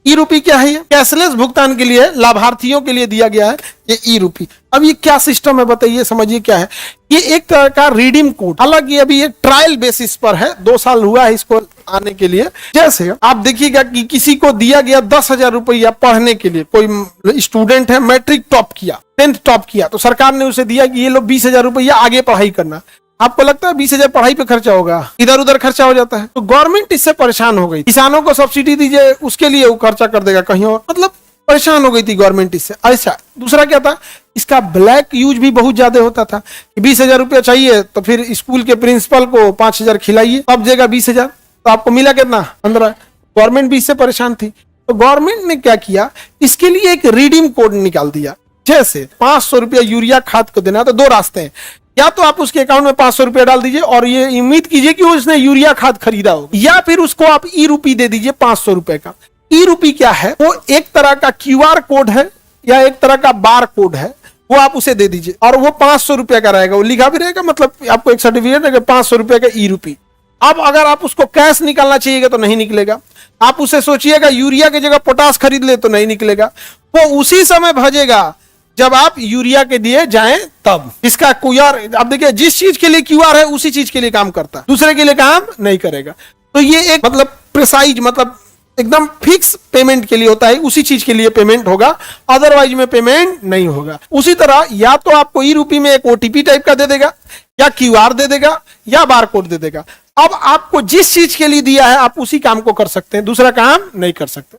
ई रूपी क्या है? ये कैशलेस भुगतान के लिए लाभार्थियों के लिए दिया गया है ये ई रूपी। अब ये क्या सिस्टम है बताइए, समझिए क्या है। ये एक तरह का रिडीम कोड, हालांकि अभी ये ट्रायल बेसिस पर है, 2 साल हुआ है इसको आने के लिए। जैसे आप देखिएगा कि किसी को दिया गया 10,000 रुपया पढ़ने के लिए, कोई स्टूडेंट है मैट्रिक टॉप किया, 10th टॉप किया, तो सरकार ने उसे दिया कि ये लो 20,000 रुपया आगे पढ़ाई करना। आपको लगता है 20,000 पढ़ाई पे खर्चा होगा? इधर उधर खर्चा हो जाता है। तो गवर्नमेंट इससे परेशान हो गई, किसानों को सब्सिडी दीजिए उसके लिए वो खर्चा कर देगा कहीं और, मतलब परेशान हो गई थी गवर्नमेंट इससे। ऐसा दूसरा क्या था, इसका ब्लैक यूज भी बहुत ज्यादा होता था कि 20,000 रुपया चाहिए तो फिर स्कूल के प्रिंसिपल को 5,000 खिलाइए तब देगा 20,000, तो आपको मिला कितना? 15। गवर्नमेंट भी इससे परेशान थी, तो गवर्नमेंट ने क्या किया, इसके लिए एक रिडीम कोड निकाल दिया। जैसे 500 रुपया यूरिया खाद को देना, तो 2 रास्ते हैं, या तो आप उसके अकाउंट में 500 रुपया डाल दीजिए और ये उम्मीद कीजिए कि उसने यूरिया खाद खरीदा हो, या फिर उसको आप ई रूपी दे दीजिए 500 रुपए का। ई रूपी क्या है, वो एक तरह का क्यूआर कोड है या एक तरह का बार कोड है, वो आप उसे दे दीजिए और वो 500 रुपए का रहेगा, वो लिखा भी रहेगा, मतलब आपको एक सर्टिफिकेट रहेगा 500 रुपए का ई रूपी। अब अगर आप उसको कैश निकालना चाहिएगा तो नहीं निकलेगा, आप उसे सोचिएगा यूरिया की जगह पोटास खरीद ले तो नहीं निकलेगा, वो उसी समय भेजेगा जब आप यूरिया के दिए जाएं तब। इसका क्यूआर, आप देखिए जिस चीज के लिए क्यूआर है उसी चीज के लिए काम करता है, दूसरे के लिए काम नहीं करेगा। तो ये एक मतलब प्रिसाइज, मतलब एकदम फिक्स पेमेंट के लिए होता है, उसी चीज के लिए पेमेंट होगा, अदरवाइज में पेमेंट नहीं होगा। उसी तरह या तो आपको ई रूपी में एक ओटीपी टाइप का दे देगा, या क्यूआर दे देगा, या बार कोड दे देगा। अब आपको जिस चीज के लिए दिया है आप उसी काम को कर सकते हैं, दूसरा काम नहीं कर सकते।